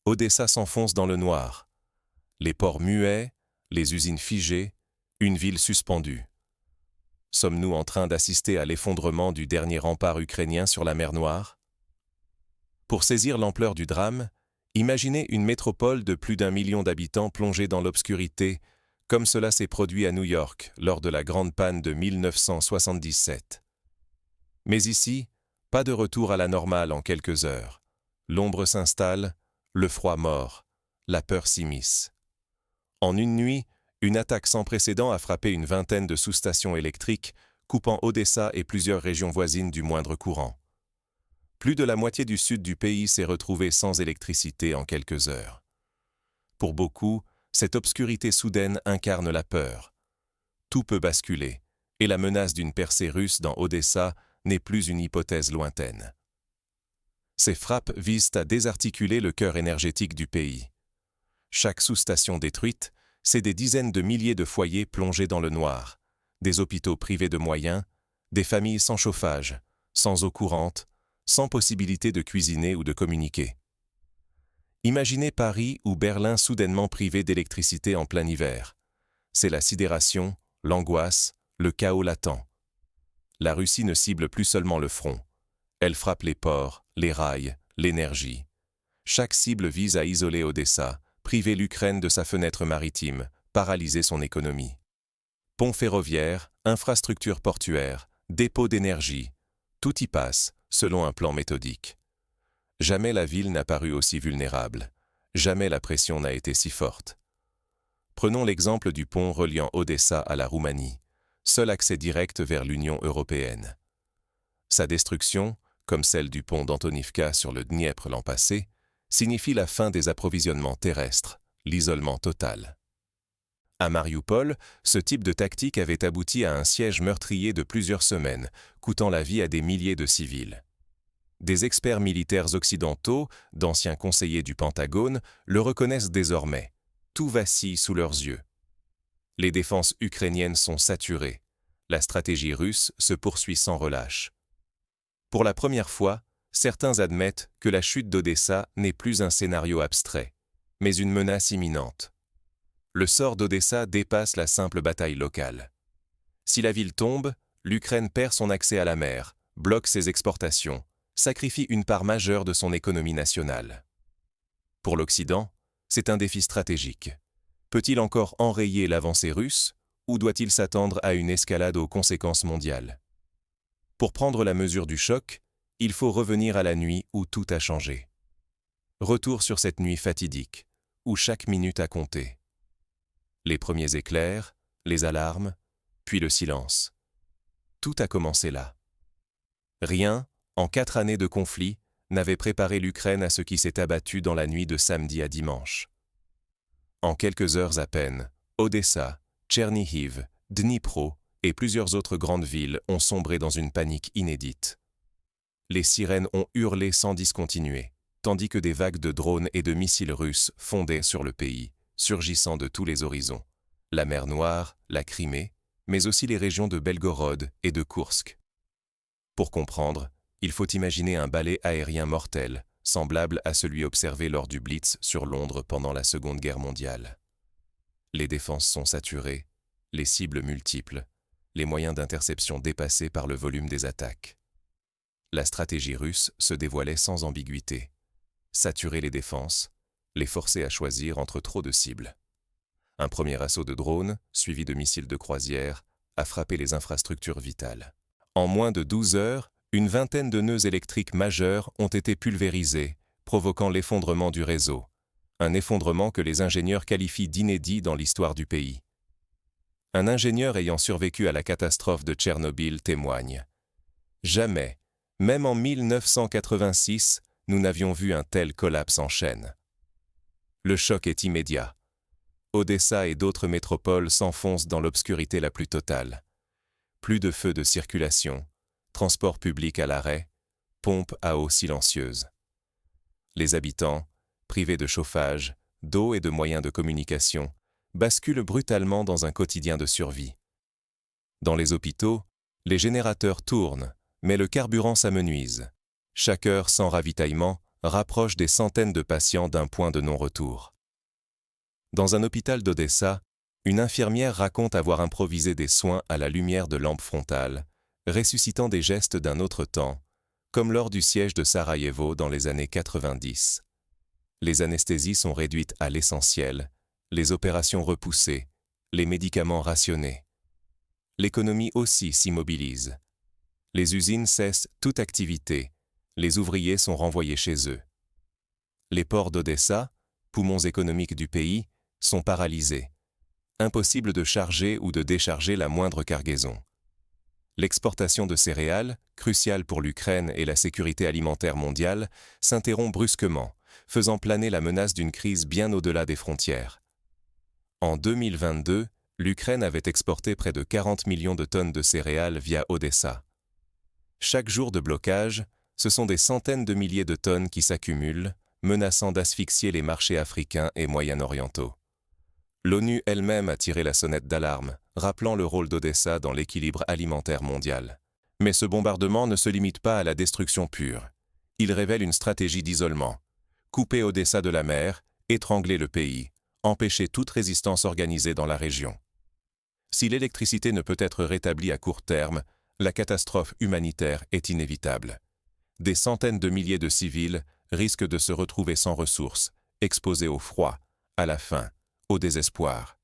Odessa s'enfonce dans le noir. Les ports muets, les usines figées, une ville suspendue. Sommes-nous en train d'assister à l'effondrement du dernier rempart ukrainien sur la mer Noire? Pour saisir l'ampleur du drame, imaginez une métropole de plus d'1 million d'habitants plongée dans l'obscurité, comme cela s'est produit à New York lors de la grande panne de 1977. Mais ici, pas de retour à la normale en quelques heures. L'ombre s'installe, le froid mord, la peur s'immisce. En une nuit, une attaque sans précédent a frappé une vingtaine de sous-stations électriques, coupant Odessa et plusieurs régions voisines du moindre courant. Plus de la moitié du sud du pays s'est retrouvée sans électricité en quelques heures. Pour beaucoup, cette obscurité soudaine incarne la peur. Tout peut basculer, et la menace d'une percée russe dans Odessa n'est plus une hypothèse lointaine. Ces frappes visent à désarticuler le cœur énergétique du pays. Chaque sous-station détruite, c'est des dizaines de milliers de foyers plongés dans le noir, des hôpitaux privés de moyens, des familles sans chauffage, sans eau courante, sans possibilité de cuisiner ou de communiquer. Imaginez Paris ou Berlin soudainement privés d'électricité en plein hiver. C'est la sidération, l'angoisse, le chaos latent. La Russie ne cible plus seulement le front. Elle frappe les ports, les rails, l'énergie. Chaque cible vise à isoler Odessa, priver l'Ukraine de sa fenêtre maritime, paralyser son économie. Ponts ferroviaires, infrastructures portuaires, dépôts d'énergie, tout y passe, selon un plan méthodique. Jamais la ville n'a paru aussi vulnérable. Jamais la pression n'a été si forte. Prenons l'exemple du pont reliant Odessa à la Roumanie, seul accès direct vers l'Union européenne. Sa destruction, comme celle du pont d'Antonivka sur le Dniepr l'an passé, signifie la fin des approvisionnements terrestres, l'isolement total. À Marioupol, ce type de tactique avait abouti à un siège meurtrier de plusieurs semaines, coûtant la vie à des milliers de civils. Des experts militaires occidentaux, d'anciens conseillers du Pentagone, le reconnaissent désormais. Tout vacille sous leurs yeux. Les défenses ukrainiennes sont saturées. La stratégie russe se poursuit sans relâche. Pour la première fois, certains admettent que la chute d'Odessa n'est plus un scénario abstrait, mais une menace imminente. Le sort d'Odessa dépasse la simple bataille locale. Si la ville tombe, l'Ukraine perd son accès à la mer, bloque ses exportations, sacrifie une part majeure de son économie nationale. Pour l'Occident, c'est un défi stratégique. Peut-il encore enrayer l'avancée russe, ou doit-il s'attendre à une escalade aux conséquences mondiales? Pour prendre la mesure du choc, il faut revenir à la nuit où tout a changé. Retour sur cette nuit fatidique, où chaque minute a compté. Les premiers éclairs, les alarmes, puis le silence. Tout a commencé là. Rien, en 4 années de conflit, n'avait préparé l'Ukraine à ce qui s'est abattu dans la nuit de samedi à dimanche. En quelques heures à peine, Odessa, Tchernihiv, Dnipro et plusieurs autres grandes villes ont sombré dans une panique inédite. Les sirènes ont hurlé sans discontinuer, tandis que des vagues de drones et de missiles russes fondaient sur le pays, surgissant de tous les horizons. La mer Noire, la Crimée, mais aussi les régions de Belgorod et de Koursk. Pour comprendre, il faut imaginer un balai aérien mortel, semblable à celui observé lors du Blitz sur Londres pendant la Seconde Guerre mondiale. Les défenses sont saturées, les cibles multiples, les moyens d'interception dépassés par le volume des attaques. La stratégie russe se dévoilait sans ambiguïté. Saturer les défenses, les forcer à choisir entre trop de cibles. Un premier assaut de drones, suivi de missiles de croisière, a frappé les infrastructures vitales. En moins de 12 heures, une vingtaine de nœuds électriques majeurs ont été pulvérisés, provoquant l'effondrement du réseau. Un effondrement que les ingénieurs qualifient d'inédit dans l'histoire du pays. Un ingénieur ayant survécu à la catastrophe de Tchernobyl témoigne. Jamais, même en 1986, nous n'avions vu un tel collapse en chaîne. Le choc est immédiat. Odessa et d'autres métropoles s'enfoncent dans l'obscurité la plus totale. Plus de feux de circulation, transport public à l'arrêt, pompes à eau silencieuses. Les habitants, privés de chauffage, d'eau et de moyens de communication, basculent brutalement dans un quotidien de survie. Dans les hôpitaux, les générateurs tournent, mais le carburant s'amenuise. Chaque heure sans ravitaillement rapproche des centaines de patients d'un point de non-retour. Dans un hôpital d'Odessa, une infirmière raconte avoir improvisé des soins à la lumière de lampes frontales, ressuscitant des gestes d'un autre temps, comme lors du siège de Sarajevo dans les années 90. Les anesthésies sont réduites à l'essentiel, les opérations repoussées, les médicaments rationnés. L'économie aussi s'immobilise. Les usines cessent toute activité, les ouvriers sont renvoyés chez eux. Les ports d'Odessa, poumons économiques du pays, sont paralysés. Impossible de charger ou de décharger la moindre cargaison. L'exportation de céréales, cruciale pour l'Ukraine et la sécurité alimentaire mondiale, s'interrompt brusquement, faisant planer la menace d'une crise bien au-delà des frontières. En 2022, l'Ukraine avait exporté près de 40 millions de tonnes de céréales via Odessa. Chaque jour de blocage, ce sont des centaines de milliers de tonnes qui s'accumulent, menaçant d'asphyxier les marchés africains et moyen-orientaux. L'ONU elle-même a tiré la sonnette d'alarme, rappelant le rôle d'Odessa dans l'équilibre alimentaire mondial. Mais ce bombardement ne se limite pas à la destruction pure. Il révèle une stratégie d'isolement. Couper Odessa de la mer, étrangler le pays, empêcher toute résistance organisée dans la région. Si l'électricité ne peut être rétablie à court terme, la catastrophe humanitaire est inévitable. Des centaines de milliers de civils risquent de se retrouver sans ressources, exposés au froid, à la faim, au désespoir.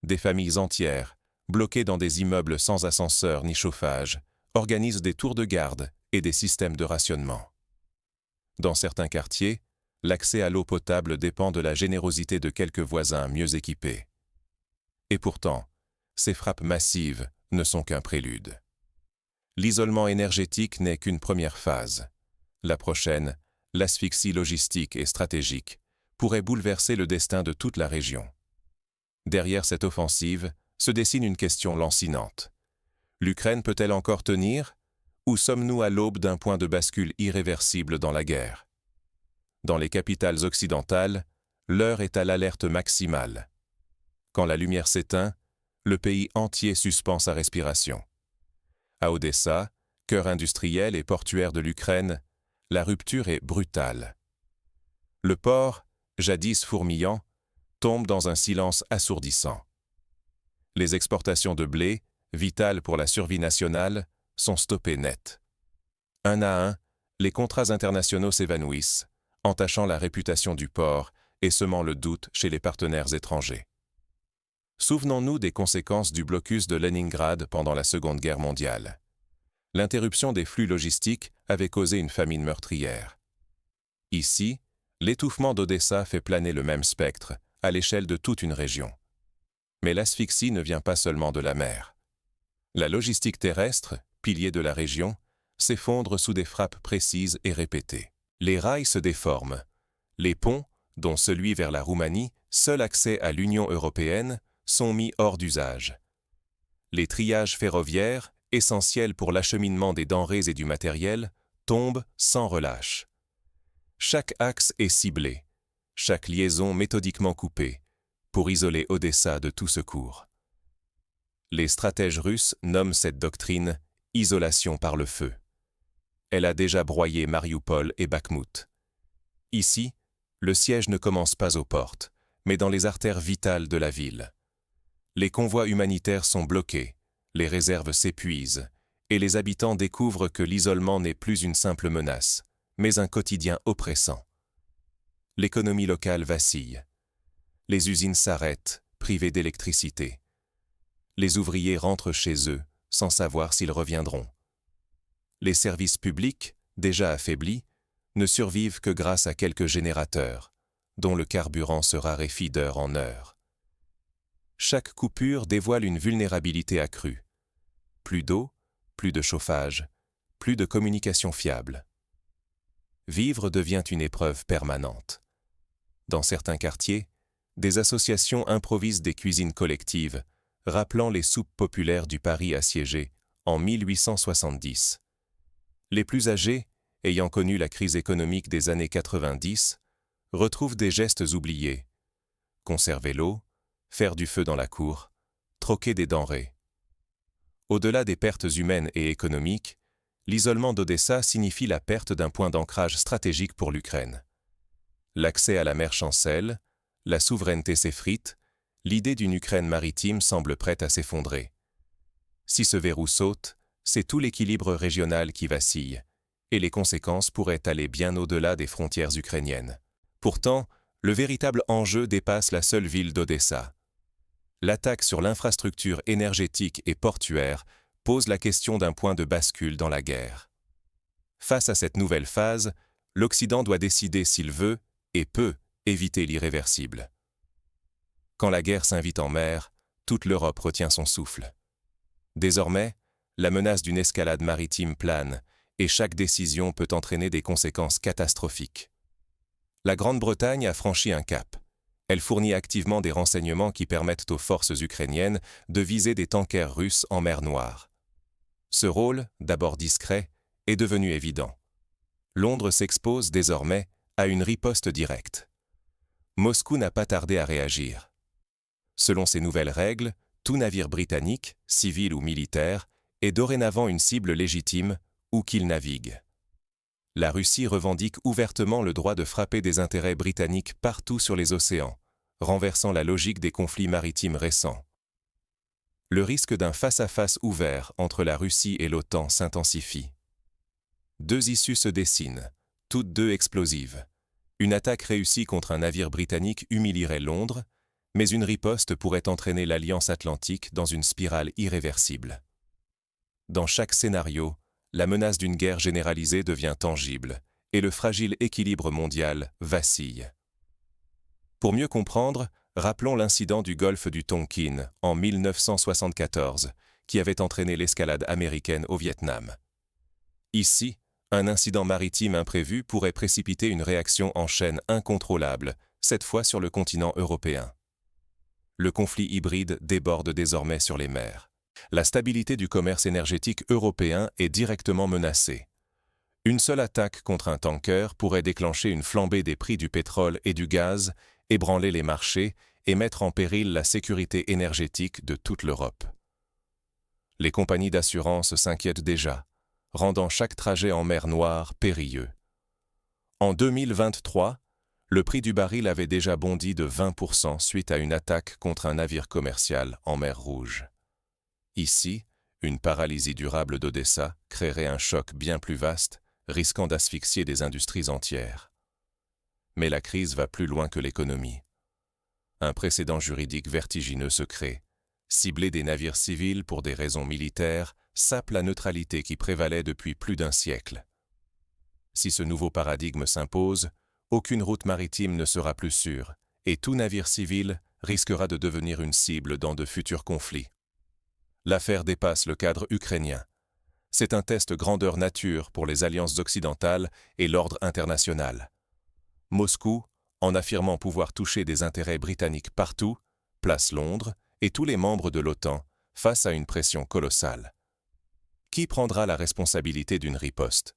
Des familles entières, bloquées dans des immeubles sans ascenseur ni chauffage, organisent des tours de garde et des systèmes de rationnement. Dans certains quartiers, l'accès à l'eau potable dépend de la générosité de quelques voisins mieux équipés. Et pourtant, ces frappes massives ne sont qu'un prélude. L'isolement énergétique n'est qu'une première phase. La prochaine, l'asphyxie logistique et stratégique, pourrait bouleverser le destin de toute la région. Derrière cette offensive se dessine une question lancinante. L'Ukraine peut-elle encore tenir, ou sommes-nous à l'aube d'un point de bascule irréversible dans la guerre? Dans les capitales occidentales, l'heure est à l'alerte maximale. Quand la lumière s'éteint, le pays entier suspend sa respiration. À Odessa, cœur industriel et portuaire de l'Ukraine, la rupture est brutale. Le port, jadis fourmillant, tombe dans un silence assourdissant. Les exportations de blé, vitales pour la survie nationale, sont stoppées net. Un à un, les contrats internationaux s'évanouissent, entachant la réputation du port et semant le doute chez les partenaires étrangers. Souvenons-nous des conséquences du blocus de Leningrad pendant la Seconde Guerre mondiale. L'interruption des flux logistiques avait causé une famine meurtrière. Ici, l'étouffement d'Odessa fait planer le même spectre, à l'échelle de toute une région. Mais l'asphyxie ne vient pas seulement de la mer. La logistique terrestre, pilier de la région, s'effondre sous des frappes précises et répétées. Les rails se déforment. Les ponts, dont celui vers la Roumanie, seul accès à l'Union européenne, sont mis hors d'usage. Les triages ferroviaires, essentiels pour l'acheminement des denrées et du matériel, tombent sans relâche. Chaque axe est ciblé, chaque liaison méthodiquement coupée, pour isoler Odessa de tout secours. Les stratèges russes nomment cette doctrine « isolation par le feu ». Elle a déjà broyé Marioupol et Bakhmout. Ici, le siège ne commence pas aux portes, mais dans les artères vitales de la ville. Les convois humanitaires sont bloqués, les réserves s'épuisent, et les habitants découvrent que l'isolement n'est plus une simple menace, mais un quotidien oppressant. L'économie locale vacille. Les usines s'arrêtent, privées d'électricité. Les ouvriers rentrent chez eux, sans savoir s'ils reviendront. Les services publics, déjà affaiblis, ne survivent que grâce à quelques générateurs, dont le carburant se raréfie d'heure en heure. Chaque coupure dévoile une vulnérabilité accrue. Plus d'eau, plus de chauffage, plus de communication fiable. Vivre devient une épreuve permanente. Dans certains quartiers, des associations improvisent des cuisines collectives, rappelant les soupes populaires du Paris assiégé en 1870. Les plus âgés, ayant connu la crise économique des années 90, retrouvent des gestes oubliés. Conserver l'eau, faire du feu dans la cour, troquer des denrées. Au-delà des pertes humaines et économiques, l'isolement d'Odessa signifie la perte d'un point d'ancrage stratégique pour l'Ukraine. L'accès à la mer chancelle, la souveraineté s'effrite, l'idée d'une Ukraine maritime semble prête à s'effondrer. Si ce verrou saute, c'est tout l'équilibre régional qui vacille, et les conséquences pourraient aller bien au-delà des frontières ukrainiennes. Pourtant, le véritable enjeu dépasse la seule ville d'Odessa. L'attaque sur l'infrastructure énergétique et portuaire pose la question d'un point de bascule dans la guerre. Face à cette nouvelle phase, l'Occident doit décider s'il veut, et peut, éviter l'irréversible. Quand la guerre s'invite en mer, toute l'Europe retient son souffle. Désormais, la menace d'une escalade maritime plane, et chaque décision peut entraîner des conséquences catastrophiques. La Grande-Bretagne a franchi un cap. Elle fournit activement des renseignements qui permettent aux forces ukrainiennes de viser des tankers russes en mer Noire. Ce rôle, d'abord discret, est devenu évident. Londres s'expose désormais à une riposte directe. Moscou n'a pas tardé à réagir. Selon ces nouvelles règles, tout navire britannique, civil ou militaire, est dorénavant une cible légitime où qu'il navigue. La Russie revendique ouvertement le droit de frapper des intérêts britanniques partout sur les océans, renversant la logique des conflits maritimes récents. Le risque d'un face-à-face ouvert entre la Russie et l'OTAN s'intensifie. Deux issues se dessinent, toutes deux explosives. Une attaque réussie contre un navire britannique humilierait Londres, mais une riposte pourrait entraîner l'Alliance Atlantique dans une spirale irréversible. Dans chaque scénario, la menace d'une guerre généralisée devient tangible, et le fragile équilibre mondial vacille. Pour mieux comprendre, rappelons l'incident du golfe du Tonkin en 1974, qui avait entraîné l'escalade américaine au Vietnam. Ici, un incident maritime imprévu pourrait précipiter une réaction en chaîne incontrôlable, cette fois sur le continent européen. Le conflit hybride déborde désormais sur les mers. La stabilité du commerce énergétique européen est directement menacée. Une seule attaque contre un tanker pourrait déclencher une flambée des prix du pétrole et du gaz, ébranler les marchés et mettre en péril la sécurité énergétique de toute l'Europe. Les compagnies d'assurance s'inquiètent déjà, rendant chaque trajet en mer Noire périlleux. En 2023, le prix du baril avait déjà bondi de 20% suite à une attaque contre un navire commercial en mer Rouge. Ici, une paralysie durable d'Odessa créerait un choc bien plus vaste, risquant d'asphyxier des industries entières. Mais la crise va plus loin que l'économie. Un précédent juridique vertigineux se crée. Cibler des navires civils pour des raisons militaires sape la neutralité qui prévalait depuis plus d'un siècle. Si ce nouveau paradigme s'impose, aucune route maritime ne sera plus sûre, et tout navire civil risquera de devenir une cible dans de futurs conflits. L'affaire dépasse le cadre ukrainien. C'est un test grandeur nature pour les alliances occidentales et l'ordre international. Moscou, en affirmant pouvoir toucher des intérêts britanniques partout, place Londres et tous les membres de l'OTAN face à une pression colossale. Qui prendra la responsabilité d'une riposte?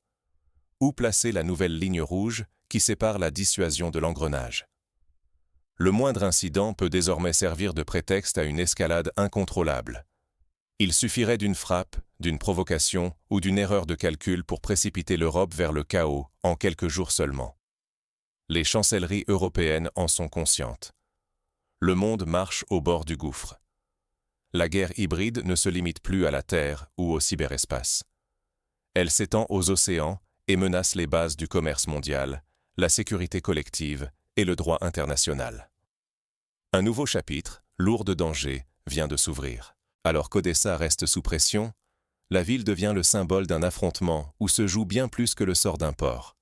Où placer la nouvelle ligne rouge qui sépare la dissuasion de l'engrenage? Le moindre incident peut désormais servir de prétexte à une escalade incontrôlable. Il suffirait d'une frappe, d'une provocation ou d'une erreur de calcul pour précipiter l'Europe vers le chaos en quelques jours seulement. Les chancelleries européennes en sont conscientes. Le monde marche au bord du gouffre. La guerre hybride ne se limite plus à la Terre ou au cyberespace. Elle s'étend aux océans et menace les bases du commerce mondial, la sécurité collective et le droit international. Un nouveau chapitre, lourd de dangers, vient de s'ouvrir. Alors qu'Odessa reste sous pression, la ville devient le symbole d'un affrontement où se joue bien plus que le sort d'un port.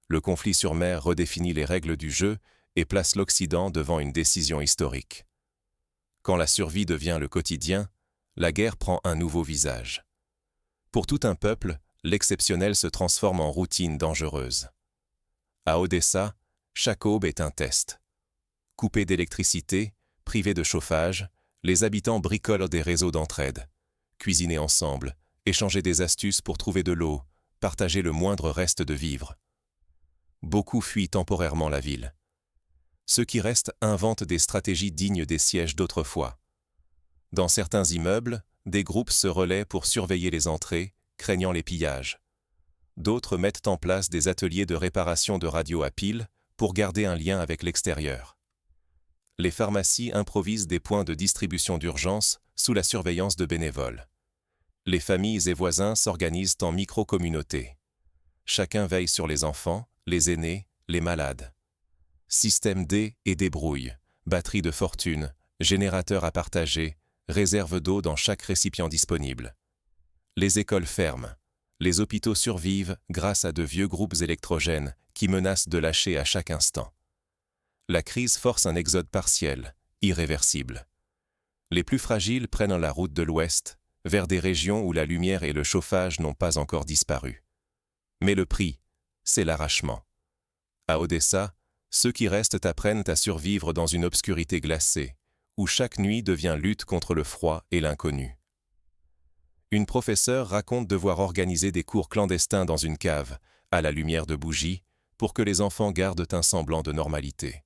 Le conflit sur mer redéfinit les règles du jeu et place l'Occident devant une décision historique. Quand la survie devient le quotidien, la guerre prend un nouveau visage. Pour tout un peuple, l'exceptionnel se transforme en routine dangereuse. À Odessa, chaque aube est un test. Coupés d'électricité, privés de chauffage, les habitants bricolent des réseaux d'entraide. Cuisiner ensemble, échanger des astuces pour trouver de l'eau, partager le moindre reste de vivres. Beaucoup fuient temporairement la ville. Ceux qui restent inventent des stratégies dignes des sièges d'autrefois. Dans certains immeubles, des groupes se relaient pour surveiller les entrées, craignant les pillages. D'autres mettent en place des ateliers de réparation de radios à piles pour garder un lien avec l'extérieur. Les pharmacies improvisent des points de distribution d'urgence sous la surveillance de bénévoles. Les familles et voisins s'organisent en micro-communautés. Chacun veille sur les enfants, les aînés, les malades. Système D et débrouille, batterie de fortune, générateur à partager, réserve d'eau dans chaque récipient disponible. Les écoles ferment. Les hôpitaux survivent grâce à de vieux groupes électrogènes qui menacent de lâcher à chaque instant. La crise force un exode partiel, irréversible. Les plus fragiles prennent la route de l'Ouest, vers des régions où la lumière et le chauffage n'ont pas encore disparu. Mais le prix, c'est l'arrachement. À Odessa, ceux qui restent apprennent à survivre dans une obscurité glacée, où chaque nuit devient lutte contre le froid et l'inconnu. Une professeure raconte devoir organiser des cours clandestins dans une cave, à la lumière de bougies, pour que les enfants gardent un semblant de normalité.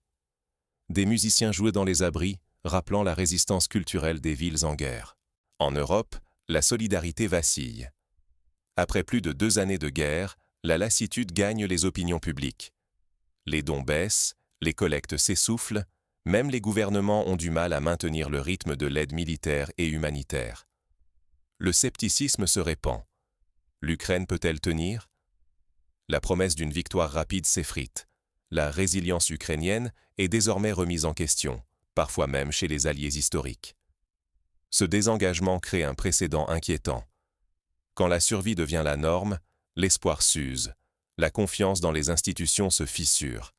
Des musiciens jouaient dans les abris, rappelant la résistance culturelle des villes en guerre. En Europe, la solidarité vacille. Après plus de 2 années de guerre, la lassitude gagne les opinions publiques. Les dons baissent, les collectes s'essoufflent, même les gouvernements ont du mal à maintenir le rythme de l'aide militaire et humanitaire. Le scepticisme se répand. L'Ukraine peut-elle tenir? La promesse d'une victoire rapide s'effrite. La résilience ukrainienne est désormais remise en question, parfois même chez les alliés historiques. Ce désengagement crée un précédent inquiétant. Quand la survie devient la norme, l'espoir s'use, la confiance dans les institutions se fissure.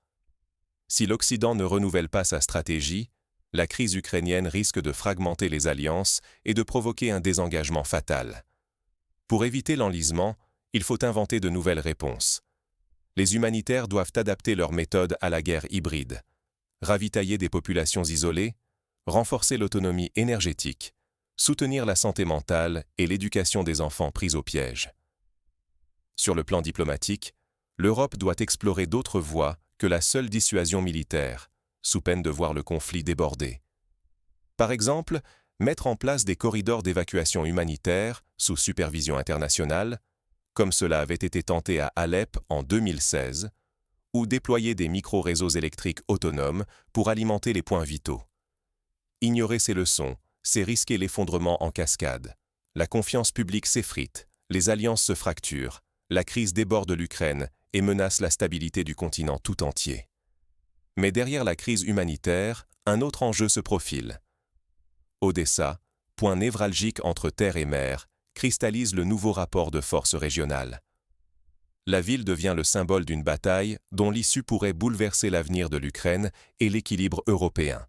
Si l'Occident ne renouvelle pas sa stratégie, la crise ukrainienne risque de fragmenter les alliances et de provoquer un désengagement fatal. Pour éviter l'enlisement, il faut inventer de nouvelles réponses. Les humanitaires doivent adapter leurs méthodes à la guerre hybride, ravitailler des populations isolées, renforcer l'autonomie énergétique, soutenir la santé mentale et l'éducation des enfants pris au piège. Sur le plan diplomatique, l'Europe doit explorer d'autres voies que la seule dissuasion militaire, sous peine de voir le conflit déborder. Par exemple, mettre en place des corridors d'évacuation humanitaire sous supervision internationale, comme cela avait été tenté à Alep en 2016, ou déployer des micro-réseaux électriques autonomes pour alimenter les points vitaux. Ignorer ces leçons, c'est risquer l'effondrement en cascade. La confiance publique s'effrite, les alliances se fracturent, la crise déborde l'Ukraine et menace la stabilité du continent tout entier. Mais derrière la crise humanitaire, un autre enjeu se profile. Odessa, point névralgique entre terre et mer, cristallise le nouveau rapport de force régionale. La ville devient le symbole d'une bataille dont l'issue pourrait bouleverser l'avenir de l'Ukraine et l'équilibre européen.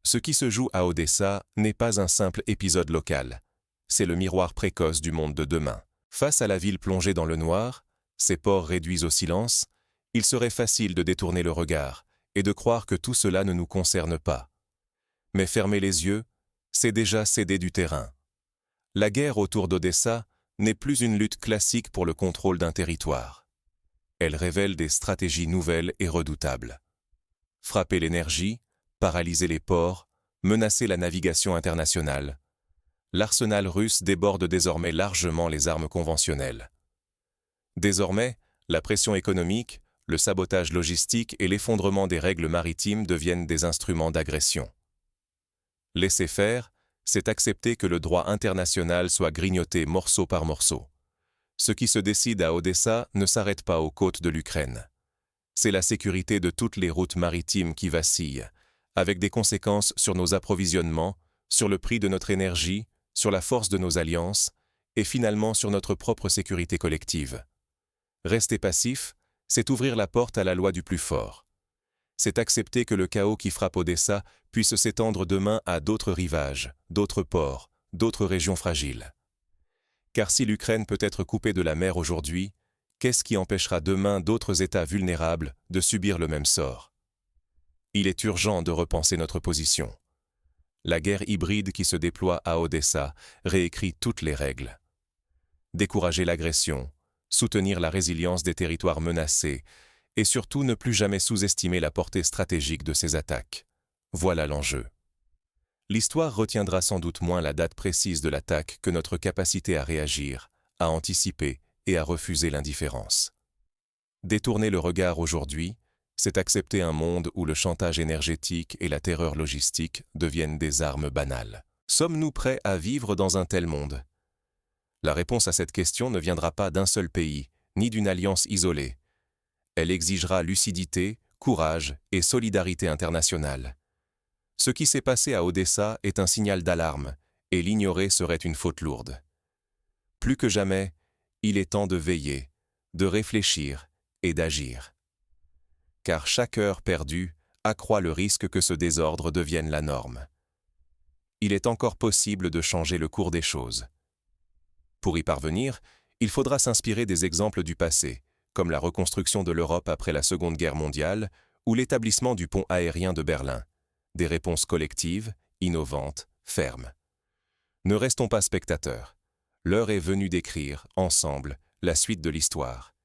Ce qui se joue à Odessa n'est pas un simple épisode local. C'est le miroir précoce du monde de demain. Face à la ville plongée dans le noir, ses ports réduits au silence, il serait facile de détourner le regard et de croire que tout cela ne nous concerne pas. Mais fermer les yeux, c'est déjà céder du terrain. La guerre autour d'Odessa n'est plus une lutte classique pour le contrôle d'un territoire. Elle révèle des stratégies nouvelles et redoutables. Frapper l'énergie, paralyser les ports, menacer la navigation internationale. L'arsenal russe déborde désormais largement les armes conventionnelles. Désormais, la pression économique, le sabotage logistique et l'effondrement des règles maritimes deviennent des instruments d'agression. Laisser faire, c'est accepter que le droit international soit grignoté morceau par morceau. Ce qui se décide à Odessa ne s'arrête pas aux côtes de l'Ukraine. C'est la sécurité de toutes les routes maritimes qui vacillent, avec des conséquences sur nos approvisionnements, sur le prix de notre énergie, sur la force de nos alliances et finalement sur notre propre sécurité collective. Rester passif, c'est ouvrir la porte à la loi du plus fort. C'est accepter que le chaos qui frappe Odessa puisse s'étendre demain à d'autres rivages, d'autres ports, d'autres régions fragiles. Car si l'Ukraine peut être coupée de la mer aujourd'hui, qu'est-ce qui empêchera demain d'autres États vulnérables de subir le même sort? Il est urgent de repenser notre position. La guerre hybride qui se déploie à Odessa réécrit toutes les règles. Décourager l'agression, soutenir la résilience des territoires menacés et surtout ne plus jamais sous-estimer la portée stratégique de ces attaques. Voilà l'enjeu. L'histoire retiendra sans doute moins la date précise de l'attaque que notre capacité à réagir, à anticiper et à refuser l'indifférence. Détourner le regard aujourd'hui, c'est accepter un monde où le chantage énergétique et la terreur logistique deviennent des armes banales. Sommes-nous prêts à vivre dans un tel monde? La réponse à cette question ne viendra pas d'un seul pays, ni d'une alliance isolée. Elle exigera lucidité, courage et solidarité internationale. Ce qui s'est passé à Odessa est un signal d'alarme, et l'ignorer serait une faute lourde. Plus que jamais, il est temps de veiller, de réfléchir et d'agir. Car chaque heure perdue accroît le risque que ce désordre devienne la norme. Il est encore possible de changer le cours des choses. Pour y parvenir, il faudra s'inspirer des exemples du passé, comme la reconstruction de l'Europe après la Seconde Guerre mondiale ou l'établissement du pont aérien de Berlin. Des réponses collectives, innovantes, fermes. Ne restons pas spectateurs. L'heure est venue d'écrire, ensemble, la suite de l'histoire.